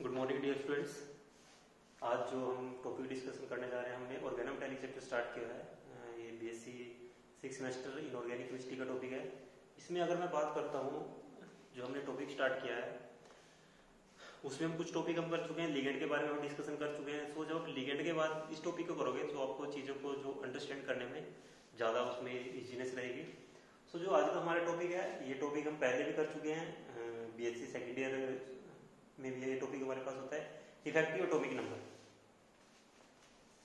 Good morning dear students. आज जो हम टॉपिक डिस्कशन करने जा रहे हैं, हमने ऑर्गेनोमेटेलिक चैप्टर स्टार्ट किया है। ये बीएससी 6 सेमेस्टर इनऑर्गेनिक केमिस्ट्री का टॉपिक है। इसमें अगर मैं बात करता हूँ, जो हमने टॉपिक स्टार्ट किया है उसमें हम कुछ टॉपिक हम कर चुके हैं, लिगेंड के बारे में हम डिस्कशन कर चुके हैं। सो जब लिगेंड के बाद इस टॉपिक को करोगे तो आपको चीज़ों को जो अंडरस्टैंड करने में ज़्यादा उसमें इजीनेस रहेगी। सो जो आज का हमारा टॉपिक है, ये टॉपिक हम पहले भी कर चुके हैं। बीएससी सेकेंड ईयर में भी ये टॉपिक हमारे पास होता है, इफेक्टिव एटॉमिक नंबर।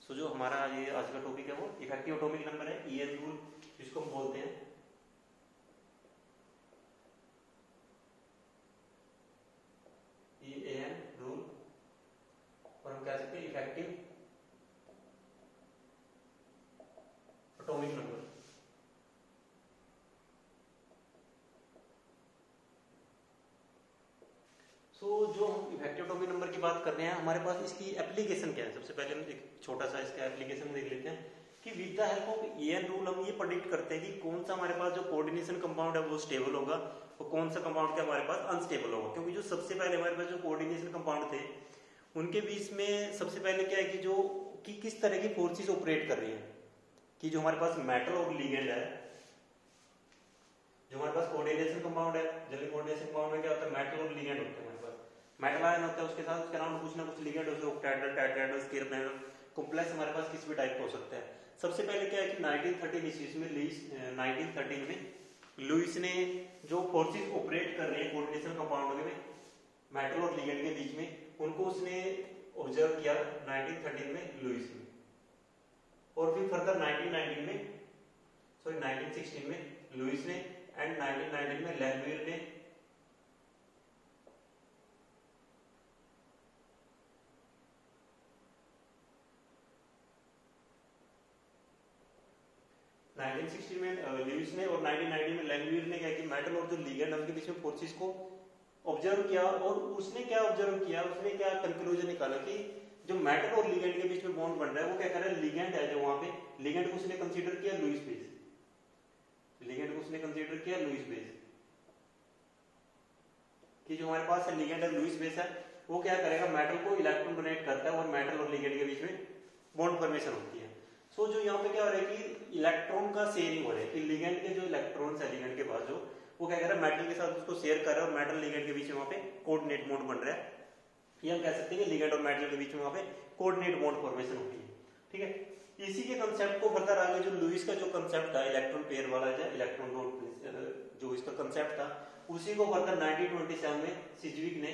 सो जो हमारा ये आज का टॉपिक है वो इफेक्टिव एटॉमिक नंबर है, ईएन रूल जिसको हम बोलते हैं। ईएन रूल, और हम कह सकते हैं इफेक्टिव एटॉमिक नंबर। सो जो हम इफेक्टिव एटॉमिक नंबर की बात कर रहे हैं, हमारे पास इसकी एप्लीकेशन क्या है। सबसे पहले हम एक छोटा सा इसका एप्लीकेशन देख लेते हैं कि with the help of EN rule हम ये प्रेडिक्ट करते हैं कि कौन सा हमारे पास जो कोऑर्डिनेशन कंपाउंड है वो स्टेबल होगा और कौन सा कंपाउंड क्या हमारे पास अनस्टेबल होगा। क्योंकि जो सबसे पहले हमारे पास जो कोऑर्डिनेशन कंपाउंड थे उनके बीच में सबसे पहले क्या है कि जो कि किस तरह की फोर्सेस ऑपरेट कर रही हैं, कि जो हमारे पास मेटल और लिगेंड है, जो हमारे पास कोऑर्डिनेशन कंपाउंड है, जनरली कोऑर्डिनेशन कंपाउंड में क्या होता है, मेटल और लिगेंड होते हैं। हमारे पास मेटल आयन होता है, उसके साथ उसके अराउंड कुछ ना कुछ लिगेंड होते हैं, ऑक्टाहेड्रल, टेट्राहेड्रल, स्थिर कॉम्प्लेक्स हमारे पास किसी भी टाइप का हो सकता है। सबसे पहले क्या है कि 1913 में लुईस ने जो फोर्सेस ऑपरेट कर रहे हैं कोऑर्डिनेशन कंपाउंड में मेटल और लिगेंड के बीच में, उनको उसने ऑब्जर्व किया 1913 में लुईस ने। और फिर फर्दर 1916 में लुईस ने एंड 1919 में लैंगमुइर ने लुईस ने और 1919 में लैंगमुइर ने क्या कि मेटल और जो लिगेंड उनके बीच में फोर्सेस को ऑब्जर्व किया। और उसने क्या ऑब्जर्व किया, उसने क्या कंक्लूजन निकाला कि जो मेटल और लिगेंड के बीच में बॉन्ड बन रहा है वो क्या कर रहा है, लिगेंड है जो वहां पे, लिगेंड को उसने कंसीडर किया लुईस बेस, लिगेंड को उसने कंसीडर किया लुईस बेस, कि जो हमारे पास है लिगेंड है लुईस बेस है, वो क्या करेगा, मेटल को इलेक्ट्रॉन डोनेट करता है और मेटल और लिगेंड के बीच में बॉन्ड फॉर्मेशन होती है। सो जो यहाँ पे क्या हो रहा है कि इलेक्ट्रॉन का शेयरिंग हो रहा है, कि लिगेंड के जो इलेक्ट्रॉन्स है लिगेंड के पास जो, वो क्या कर रहा है, मेटल के साथ उसको शेयर कर रहा है और मेटल लिगेंड के बीच में वहां पे कोऑर्डिनेट बॉन्ड बन रहा है। ये हम कह सकते हैं कि लिगेंड और मेटल के बीच में वहां पे कोऑर्डिनेट बॉन्ड फॉर्मेशन होती है। ठीक है, इसी के कंसेप्ट को फर्दर आगे जो लुईस का जो कंसेप्ट था इलेक्ट्रॉन पेयर वाला, इलेक्ट्रॉन डॉट जो इसका कंसेप्ट था, उसी को फर्दर 1927 में सिज्विक ने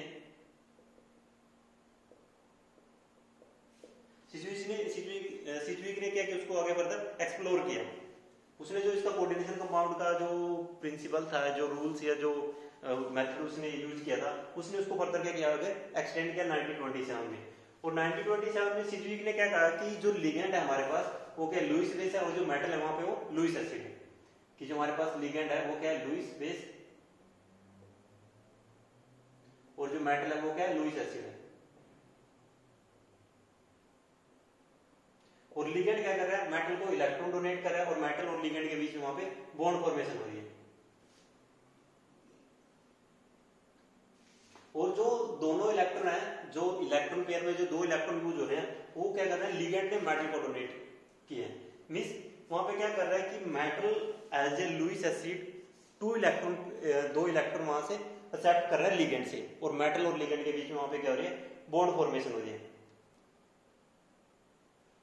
क्या किया, उसको आगे फर्दर एक्सप्लोर किया। उसने जो इसका कोऑर्डिनेशन कंपाउंड का जो प्रिंसिपल था, जो रूल्स या जो मेथड उसने यूज किया था, उसने उसको फर्दर क्या किया, आगे एक्सटेंड किया 1927 में। और 1927 में सिज्विक ने क्या कहा कि जो लिगेंड है हमारे पास वो क्या लुईस बेस है, और जो मेटल है वहां पे वो लुईस एसिड है, कि जो हमारे पास लिगेंड है वो क्या है लुईस बेस और जो मेटल है वो क्या है लुईस एसिड है। और लिगेंड क्या कर रहा है, मेटल को इलेक्ट्रॉन डोनेट कर रहा है और मेटल और लिगेंड के बीच में वहां पे बॉन्ड फॉर्मेशन हो रही है। और जो दोनों इलेक्ट्रॉन है, जो इलेक्ट्रॉन पेयर में जो दो इलेक्ट्रॉन यूज हो रहे हैं, वो क्या कर रहे हैं, लिगेंड ने मेटल को डोनेट किए। मींस वहां पे क्या कर रहा है कि metal as a Lewis acid दो इलेक्ट्रॉन वहां से एक्सेप्ट कर रहा है लिगेंड से, और मेटल और लिगेंड के बीच में वहां पे क्या हो रही है, बॉन्ड फॉर्मेशन हो रही है।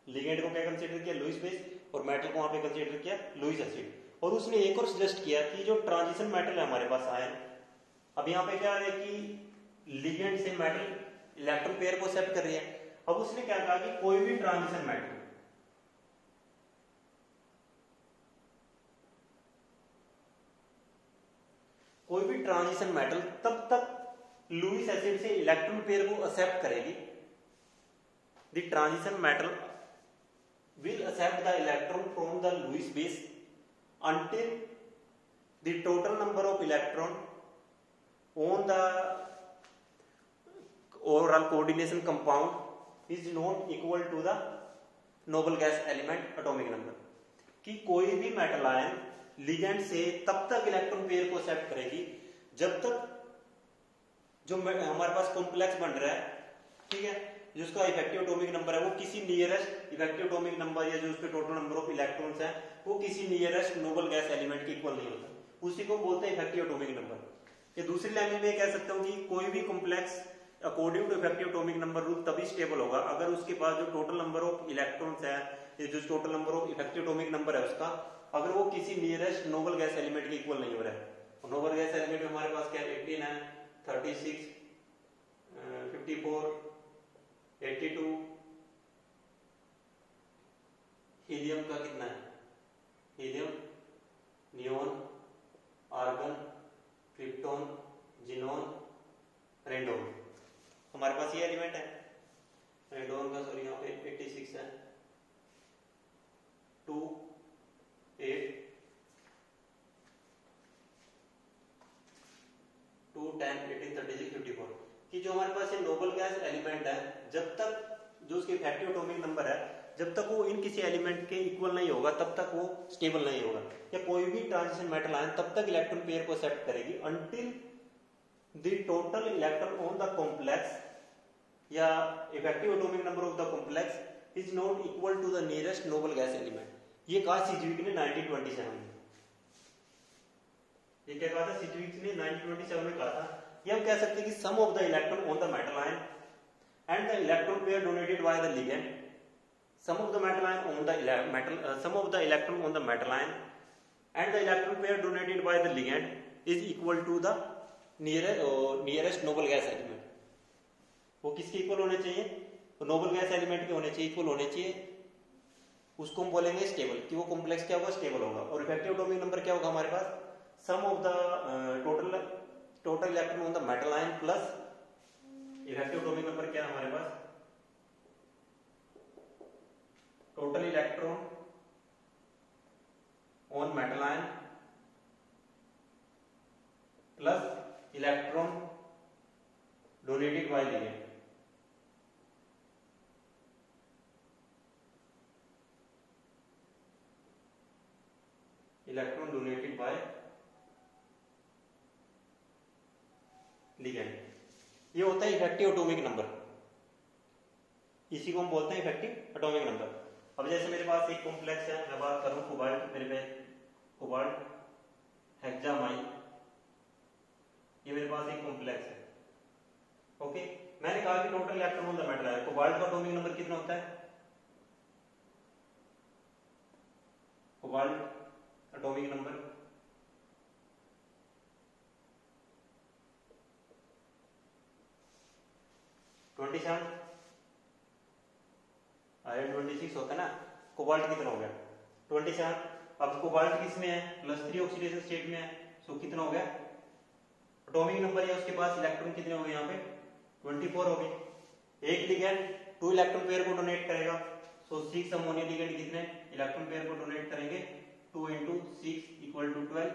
लिगेंड को क्या कंसीडर किया लुईस बेस और मेटल को वहां पे कंसीडर किया लुईस एसिड। और उसने एक और सजेस्ट किया कि जो ट्रांजिशन मेटल है हमारे पास आयन, अब यहाँ पे क्या है कि लिगेंड से मेटल इलेक्ट्रॉन पेयर को एक्सेप्ट कर रही है। अब उसने क्या कहा कि कोई भी ट्रांजिशन मेटल तब तक लुईस एसिड से इलेक्ट्रॉन पेयर को एक्सेप्ट करेगी। The transition metal will accept the electron from the Lewis base until the total number of electron on the overall coordination compound is not equal to the noble gas element atomic number। कि कोई भी metal ion ligand से तब तक electron pair को accept करेगी जब तक जो हमारे पास कॉम्प्लेक्स बन रहा है ठीक है। जो उसका इफेक्टिव एटॉमिक नंबर है वो किसी नियरेस्ट इफेक्टिव एटॉमिक नंबर या जो उसके टोटल नंबर ऑफ इलेक्ट्रॉन्स है वो किसी नियरेस्ट नोबल गैस एलिमेंट के इक्वल नहीं होता, उसी को बोलते हैं इफेक्टिव एटॉमिक नंबर। ये दूसरी लैंग्वेज में कह सकता हूँ कि कोई भी complex according to effective atomic number rule तभी स्टेबल होगा अगर उसके पास जो टोटल नंबर ऑफ इलेक्ट्रॉन्स है या जो total number of effective atomic number है उसका अगर वो किसी नियरेस्ट नोबल गैस एलिमेंट के इक्वल नहीं हो रहा है। नोबल गैस एलिमेंट में हमारे पास क्या 18 है, 36, 54, 82, हीलियम का कितना है, helium, neon, argon, krypton, xenon, radon, हमारे पास ये एलिमेंट है। रेडोन का सॉरी यहाँ पे 86 है, 2, 8, 2, 10, 18, 36, 54 कि जो हमारे पास ये नोबल गैस एलिमेंट है जब तक जो उसके इफेक्टिव एटॉमिक नंबर है जब तक वो इन किसी एलिमेंट के इक्वल नहीं होगा तब तक वो स्टेबल नहीं होगा, या कोई भी ट्रांजिशन मेटल आयन तब तक इलेक्ट्रॉन पेयर को एक्सेप्ट करेगी until the total electron on the complex या effective atomic number of the complex is not equal to the nearest noble gas element. ये कहा सिजविक ने 1927 में, ये क्या कहा था सिजविक ने 1927 में कहा था। ये हम कह सकते हैं कि sum of the electron on the metal ion and the electron pair donated by the ligand, sum of the metal ion on the sum of the electron on the metal ion and the electron pair donated by the ligand is equal to the nearest noble gas element। वो किसके equal होने चाहिए, तो Nobel gas element के होने चाहिए, equal होने चाहिए, उसको हम बोलेंगे स्टेबल, कि वो कॉम्प्लेक्स क्या होगा, स्टेबल होगा। और इफेक्टिव एटॉमिक नंबर क्या होगा हमारे पास, sum of the total electron on the metal ion plus effective atomic number क्या है हमारे पास, total electron on metal ion plus electron donated by ligand. Electron donated by ligand, ये होता है इफेक्टिव एटॉमिक नंबर, इसी को हम बोलते हैं इफेक्टिव एटॉमिक नंबर। अब जैसे मेरे पास एक कॉम्प्लेक्स है, मैं बात करूं कोबाल्ट, मेरे पे कोबाल्ट हेक्सामाइन, ये मेरे पास एक कॉम्प्लेक्स है, ओके। मैंने कहा कि total electron on the metal है, कोबाल्ट का एटॉमिक नंबर कितना होता है, कोबाल्ट एटॉमिक नंबर 27, आयरन 26 होता है ना, कोबाल्ट कितना हो गया 27। अब कोबाल्ट किस में है, +3 ऑक्सीडेशन स्टेट में है, सो कितना हो गया, एटॉमिक नंबर है उसके पास इलेक्ट्रॉन कितने हो गए यहाँ पे 24 हो गए। एक लिगेंड 2 इलेक्ट्रॉन पेयर को डोनेट करेगा, सो 6 अमोनिया लिगेंड कितने इलेक्ट्रॉन पेयर को डोनेट करेंगे, 2 × 6 = 12,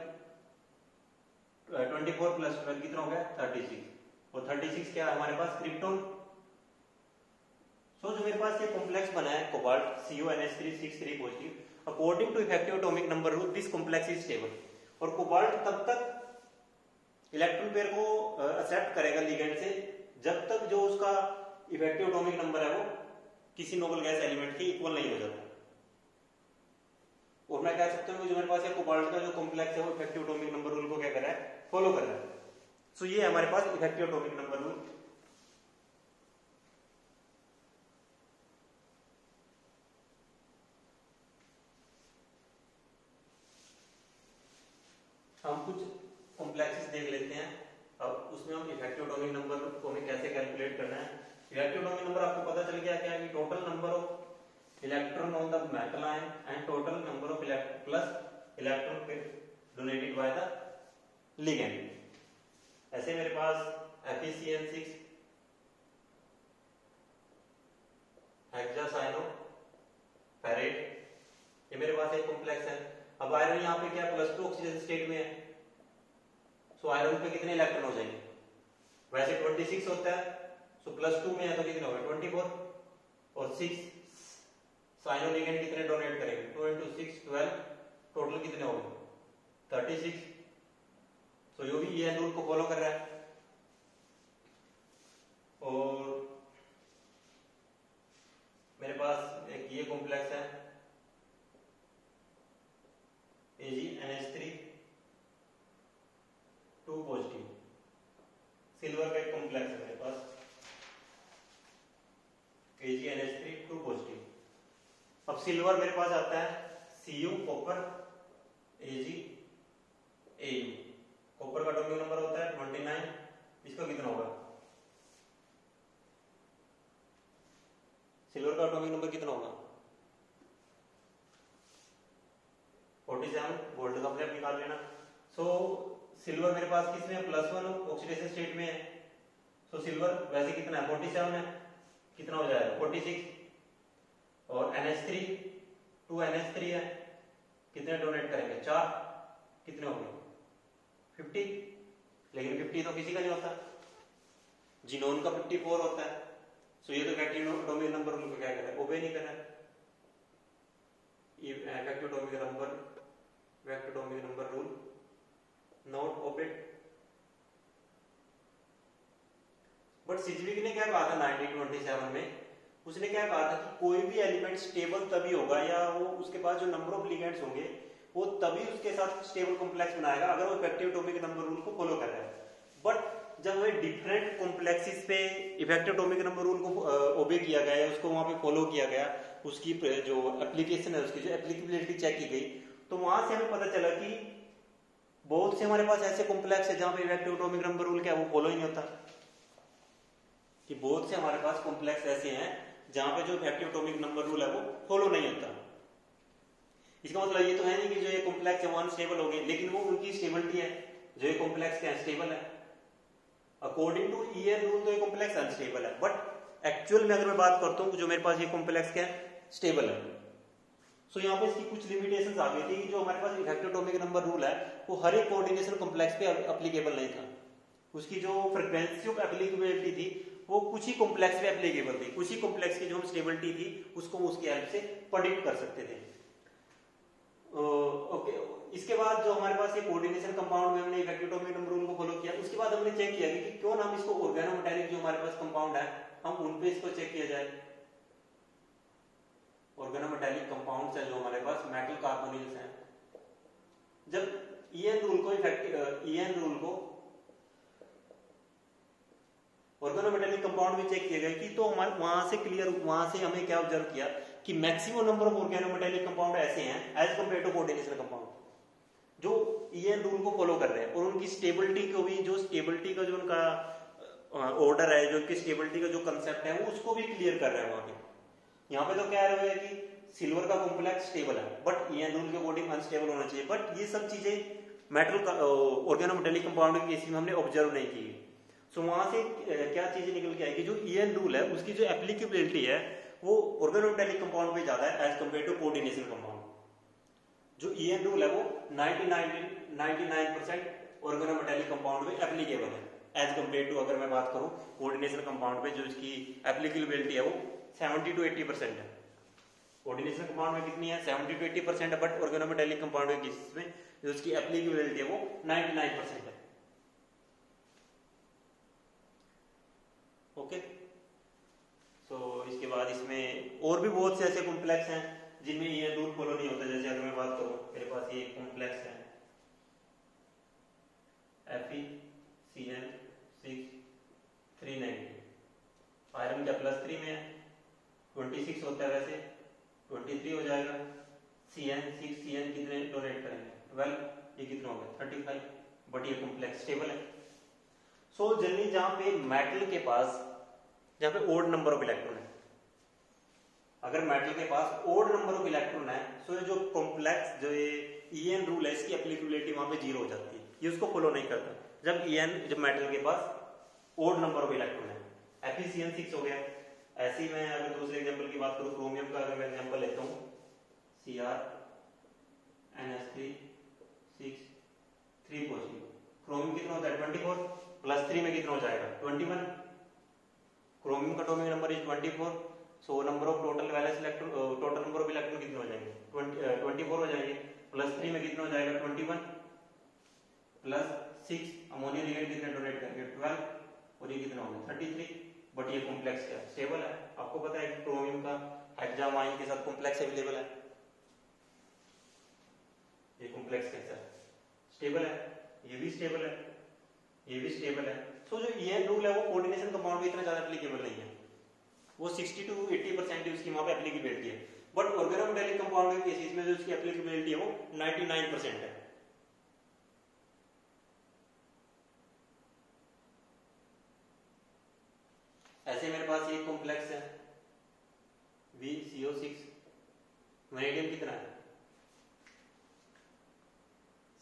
24 + 12 कितना हो गया 36, और 36 क्या है हमारे पास क्रिप्टॉन। सो जो मेरे पास ये कॉम्प्लेक्स बना है cobalt CuNH3 positive, according to effective atomic number rule this complex is stable. और कोबाल्ट तब तक इलेक्ट्रॉन पेयर को एक्सेप्ट करेगा लिगेंड से जब तक जो उसका इफेक्टिव एटॉमिक नंबर है वो किसी नोबल गैस एलिमेंट के इक्वल नहीं हो जाता। और मैं कह सकता हूँ जो मेरे पास ये कोबाल्ट का जो कॉम्प्लेक्स है वो इफेक्टिव एटॉमिक नंबर रूल को क्या कर रहा है, फॉलो कर रहा है। सो ये है हमारे पास इफेक्टिव एटॉमिक नंबर रूल। हम कुछ कॉम्प्लेक्सेस देख लेते हैं, अब उसमें हम इफेक्टिव एटॉमिक नंबर को हमें कैसे कैलकुलेट करना है। इफेक्टिव एटॉमिक नंबर आपको पता चल गया क्या है, total number of electron on the metal ion and total number of plus electron donated by the ligand. ऐसे मेरे पास FeCN6 हेक्सासाइनोफेरेट, ये मेरे पास एक कॉम्प्लेक्स है। अब आयरन यहाँ पे क्या +2 ऑक्सीजन स्टेट में है, सो आयरन पे कितने इलेक्ट्रॉन हो जाएंगे, वैसे 26 होता है, सो +2 में है तो कितने होगा 24, और 6 साइनो लिगेंड कितने डोनेट करेंगे 2 × 6 12, टोटल कितने हो गए 36। सो ये भी ये रूल को फॉलो कर रहा है। और सिल्वर मेरे पास आता है Cu copper Ag Au। Copper का एटॉमिक नंबर होता है 29, इसका कितना होगा? सिल्वर का एटॉमिक नंबर कितना होगा? 47। गोल्ड का आप निकाल लेना। सो सिल्वर मेरे पास किसमें है? +1 ऑक्सीडेशन स्टेट में है। सो सिल्वर वैसे कितना है? 47 है। कितना हो जाएगा? 46। और NH3 2 NH3 है, कितने डोनेट करेंगे? 4। कितने हो गए? 50। लेकिन 50 तो किसी का नहीं होता, जिनोन का 54 होता है। सो ये तो इफेक्टिव एटॉमिक नंबर उनको क्या कर रहा है? ओबे नहीं कर रहा है। Effective atomic number rule not obeyed. But Sidgwick ने क्या कहा था 1927 में? उसने क्या कहा था कि कोई भी एलिमेंट स्टेबल तभी होगा, या वो उसके पास जो नंबर ऑफ लिगेंड्स होंगे वो तभी उसके साथ स्टेबल कॉम्प्लेक्स बनाएगा अगर वो इफेक्टिव एटॉमिक नंबर रूल को फॉलो कर रहा है। बट जब हमें डिफरेंट कॉम्प्लेक्सेस पे इफेक्टिव एटॉमिक नंबर रूल को ओबे किया गया है, उसको वहां पे फॉलो किया गया, उसकी जो एप्लीकेशन है, उसकी जो एप्लीकेबिलिटी चेक की गई, तो वहां से हमें पता चला कि बहुत से हमारे पास ऐसे कॉम्प्लेक्स है जहां पे इफेक्टिव एटॉमिक नंबर रूल क्या वो फॉलो ही नहीं होता। कि बहुत से हमारे पास कॉम्प्लेक्स ऐसे हैं जहां पे जो इफेक्टिव एटॉमिक नंबर रूल है वो फॉलो नहीं होता। इसका मतलब ये तो है नहीं कि जो ये कॉम्प्लेक्स है वो अनस्टेबल हो गए, लेकिन वो उनकी स्टेबिलिटी है, जो ये कॉम्प्लेक्स क्या है? स्टेबल है। अकॉर्डिंग टू ईएन रूल तो ये कॉम्प्लेक्स अनस्टेबल है, बट एक्चुअल में अगर मैं बात करता हूं जो मेरे पास ये कॉम्प्लेक्स क्या है? स्टेबल है। सो यहाँ पे इसकी कुछ लिमिटेशंस आ गई थी कि जो हमारे पास इफेक्टिव एटॉमिक नंबर रूल है वो हर एक कोऑर्डिनेशन कॉम्प्लेक्स पे एप्लीकेबल नहीं था। उसकी जो फ्रीक्वेंसी ऑफ एप्लीकेबिलिटी थी वो कुछ ही कॉम्प्लेक्स पे एप्लीकेबल थी, कुछ ही कॉम्प्लेक्स की जो स्टेबिलिटी थी उसको उसकी हेल्प से प्रेडिक्ट कर सकते थे। ओके, इसके बाद जो हमारे पास ये कोऑर्डिनेशन कंपाउंड में हमने इफेक्टिव एटॉमिक नंबर रूल को फॉलो किया, उसके बाद हमने चेक किया कि क्यों ना हम इसको ऑर्गेनोमेटालिक जो हमारे पास कंपाउंड है हम उन पे इसको चेक किया जाए। ऑर्गेनोमेटालिक कंपाउंड्स है जो हमारे पास मेटल कार्बोनिल्स हैं। जब ईएन रूल को ऑर्गेनोमेटालिक कंपाउंड में चेक किए गए कि तो हमारे वहां से हमें क्या ऑब्जर्व किया कि maximum number of organometallic compound ऐसे हैं as compared to coordination compound जो ईएन रूल को फॉलो कर रहे हैं, और उनकी स्टेबिलिटी को भी, जो स्टेबिलिटी का जो उनका ऑर्डर है, जो उनकी स्टेबिलिटी का जो कंसेप्ट है वो उसको भी क्लियर कर रहे हैं वहां पे। यहाँ पे तो क्या है कि सिल्वर का कॉम्प्लेक्स स्टेबल है बट ईएन रूल के अकॉर्डिंग अनस्टेबल होना चाहिए, बट ये सब चीजें मेटल ऑर्गेनोमेटालिक कंपाउंड के केस में हमने ऑब्जर्व नहीं की। सो वहां से क्या चीजें निकल के आएगी, जो ईएन रूल है उसकी जो एप्लीकेबिलिटी है वो ऑर्गेनोमेटालिक कंपाउंड पे ज्यादा है as compared to coordination compound. जो ईएन रूल है वो 99% ऑर्गेनोमेटालिक कंपाउंड में एप्लीकेबल है एज कंपेयर टू, अगर मैं बात करूं कोऑर्डिनेशन कंपाउंड पे जो इसकी एप्लीकेबिलिटी है वो 70 to 80% है। कोऑर्डिनेशन कंपाउंड में कितनी है? 70 to 80% है, बट ऑर्गेनोमेटालिक कंपाउंड के केस में जो उसकी एप्लीकेबिलिटी है वो 99% है। ओके, सो इसके बाद इसमें और भी बहुत से ऐसे कॉम्प्लेक्स हैं जिनमें ये रूल फॉलो नहीं होता। जैसे अगर मैं बात करूं, मेरे पास ये कॉम्प्लेक्स है FeCN6 आयरन क्या +3 में है, 26 होता है, वैसे 23 हो जाएगा। CN कितने डोनेट करेंगे? 12। ये कितना होगा? 35, बट ये कॉम्प्लेक्स स्टेबल है। सो जनरली जहां पे मेटल के पास जहां पे ओड नंबर ऑफ इलेक्ट्रॉन है, अगर मेटल के पास ओड नंबर ऑफ इलेक्ट्रॉन है, सो जो कॉम्प्लेक्स जो ये ईएन रूल है इसकी एप्लीकेबिलिटी वहां पे 0 हो जाती है, ये उसको फॉलो नहीं करता। जब मेटल के पास ओड नंबर ऑफ इलेक्ट्रॉन है, FeCN6 हो गया। ऐसे ही मैं अगर दूसरे एग्जांपल की बात करूं, क्रोमियम का अगर मैं एग्जांपल लेता हूं, CrNH3 6 3 क्रोमियम कितना होता है? 24 +3 में कितना हो जाएगा? 21। क्रोमियम का atomic number is 24। So number of total valence electron, total number of electron कितने हो जाएंगे? 24 हो जाएंगे। +3 में कितना हो जाएगा? 21 +6 अमोनिया लिगेंड कितने डोनेट करेंगे? 12, और ये कितना होगा? 33। बट ये कॉम्प्लेक्स क्या है? स्टेबल है। आपको पता है कि क्रोमियम का हेक्सामाइन के साथ कॉम्प्लेक्स अवेलेबल है, ये कॉम्प्लेक्स कैसा है? स्टेबल है। ये भी स्टेबल है, ये भी स्टेबल है। सो जो ईएन रूल है वो कोऑर्डिनेशन कंपाउंड में इतना ज्यादा एप्लीकेबल नहीं है, वो 60 to 80% उसकी वहां पे एप्लीकेबिलिटी है। बट ऑर्गेनोमेटालिक कंपाउंड के केसेस में जो उसकी एप्लीकेबिलिटी है वो 99% है। ऐसे मेरे पास एक कॉम्प्लेक्स है VCO6, वैनेडियम कितना है,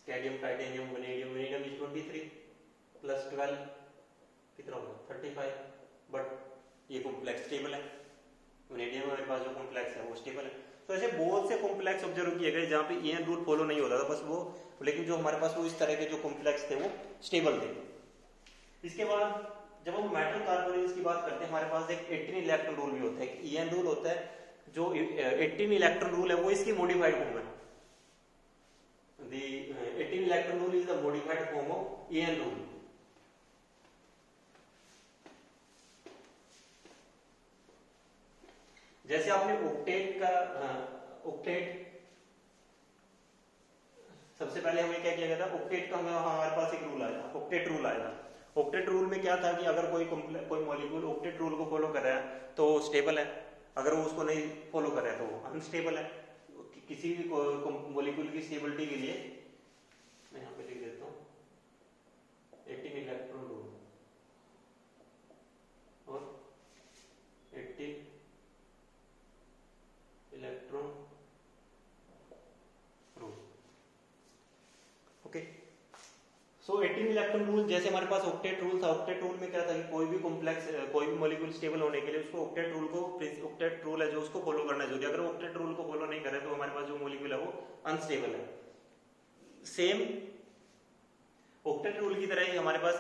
scandium, titanium, vanadium, vanadium is 23 plus 12 कितना होगा 35, बट ये कॉम्प्लेक्स स्टेबल है। वैनेडियम मेरे पास जो कॉम्प्लेक्स है वो स्टेबल है। तो ऐसे बहुत से कॉम्प्लेक्स ऑब्जर्व किए गए जहाँ पे ईएन रूल फॉलो नहीं होता था बस वो, लेकिन जो हमारे पास वो इस तरह के जो कॉम्प्लेक्स थे वो स्टेबल थे। इसके बाद जब हम मेटल कार्बोनिल्स की बात करते हैं हमारे पास एक 18 इलेक्ट्रॉन रूल भी होता है। ईएन रूल होता है जो 18 इलेक्ट्रॉन रूल है वो इसकी मॉडिफाइड फॉर्म है। The 18 electron rule is the modified form of EN rule. जैसे आपने ऑक्टेट का ऑक्टेट सबसे पहले हमें क्या किया गया था, ऑक्टेट का हमारे पास एक रूल आया, ऑक्टेट रूल आया। ऑक्टेट रूल में क्या था कि अगर कोई मॉलिक्यूल ऑक्टेट रूल को फॉलो कर रहा है तो स्टेबल है, अगर वो उसको नहीं फॉलो कर रहा है तो वो अनस्टेबल है। किसी भी मॉलिक्यूल की स्टेबिलिटी के लिए मैं यहाँ पे लिख देता हूँ 18 इलेक्ट्रॉन रूल और 18 इलेक्ट्रॉन रूल। ओके, सो 18 इलेक्ट्रॉन रूल जैसे हमारे पास ऑक्टेट रूल था। ऑक्टेट रूल में क्या था कि कोई भी कॉम्प्लेक्स कोई भी मॉलिक्यूल स्टेबल होने के लिए उसको ऑक्टेट रूल है जो उसको फॉलो करना जरूरी है। अगर ऑक्टेट रूल को फॉलो नहीं करे तो हमारे पास जो मॉलिक्यूल है वो अनस्टेबल है। सेम ऑक्टेट रूल की तरह ही हमारे पास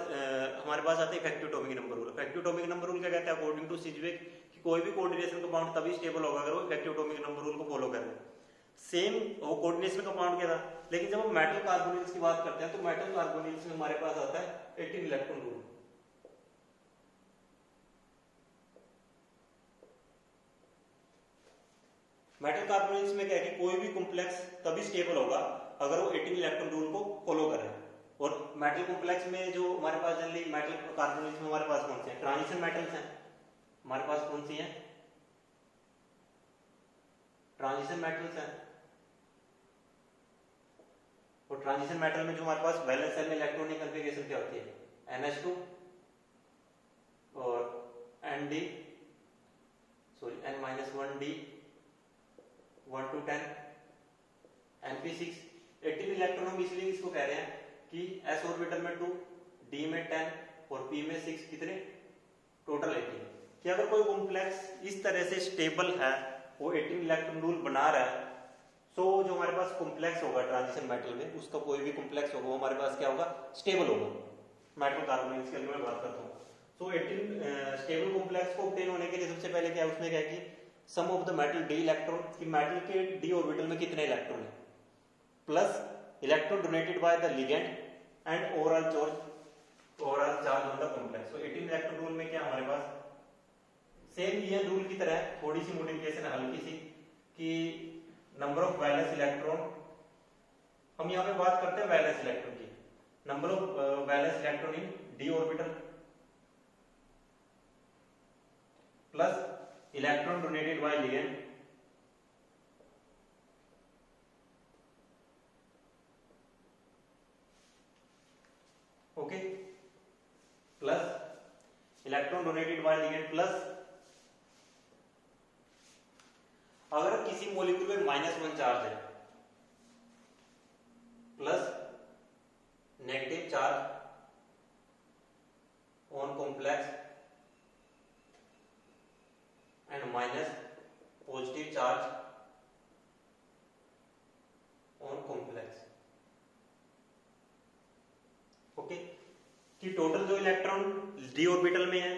आता है effective atomic number rule. Effective atomic number rule क्या कहता है, अकॉर्डिंग टू सिजवेक कि कोई भी कोऑर्डिनेशन कंपाउंड तभी स्टेबल होगा अगर वो इफेक्टिव एटॉमिक नंबर रूल को फॉलो करे। सेम वो कोऑर्डिनेशन कंपाउंड क्या था, लेकिन जब हम मेटल कार्बोनिल्स की बात करते हैं तो मेटल कार्बोनिल्स में हमारे पास आता है 18 इलेक्ट्रॉन रूल। मेटल कार्बोनिल्स में क्या है कि कोई भी कॉम्प्लेक्स तभी स्टेबल होगा अगर वो 18 इलेक्ट्रॉन रूल को फॉलो करे। और मेटल कॉम्प्लेक्स में जो हमारे पास जनरली मेटल कार्बोनिल्स में हमारे पास कौन से हैं, ट्रांजिशन मेटल्स हैं। हमारे पास कौन सी हैं, ट्रांजिशन मेटल्स हैं। और ट्रांजिशन मेटल में जो हमारे पास वैलेंस शेल में इलेक्ट्रॉनिक कॉन्फ़िगरेशन क्या होती है, NH2 और N-1D 1 to 10 Np6। 18 इलेक्ट्रॉन हम इसलिए इसको कह रहे हैं कि s ऑर्बिटल में 2, d में 10 और p में 6, कितने टोटल 18। कि अगर कोई कॉम्प्लेक्स इस तरह से स्टेबल है, वो 18 इलेक्ट्रॉन रूल बना रहा है, तो जो हमारे पास कॉम्प्लेक्स होगा ट्रांजिशन मेटल में उसका कोई भी कॉम्प्लेक्स होगा वो हमारे पास क्या होगा, स्टेबल होगा। मेटल कार्बोनिल्स के लिए मैं बात करता हूँ। सो 18 स्टेबल कॉम्प्लेक्स को ऑब्टेन होने के लिए सबसे पहले क्या है, उसमें क्या है कि sum of the metal D electron, कि मेटल के डी ऑर्बिटल में कितने इलेक्ट्रॉन है, plus electron donated by the ligand and overall charge on the complex. So 18 electron rule में क्या हमारे पास सेम ईएन रूल की तरह थोड़ी सी मॉडिफिकेशन है हल्की सी, कि नंबर ऑफ वैलेंस इलेक्ट्रॉन, हम यहाँ पे बात करते हैं वैलेंस इलेक्ट्रॉन की, number of valence electron in D orbital plus electron donated by ligand okay, plus electron donated by ligand, plus अगर किसी मॉलिक्यूल में -1 चार्ज है plus negative charge on complex and minus positive charge on complex. Okay, कि total जो electron D orbital में है,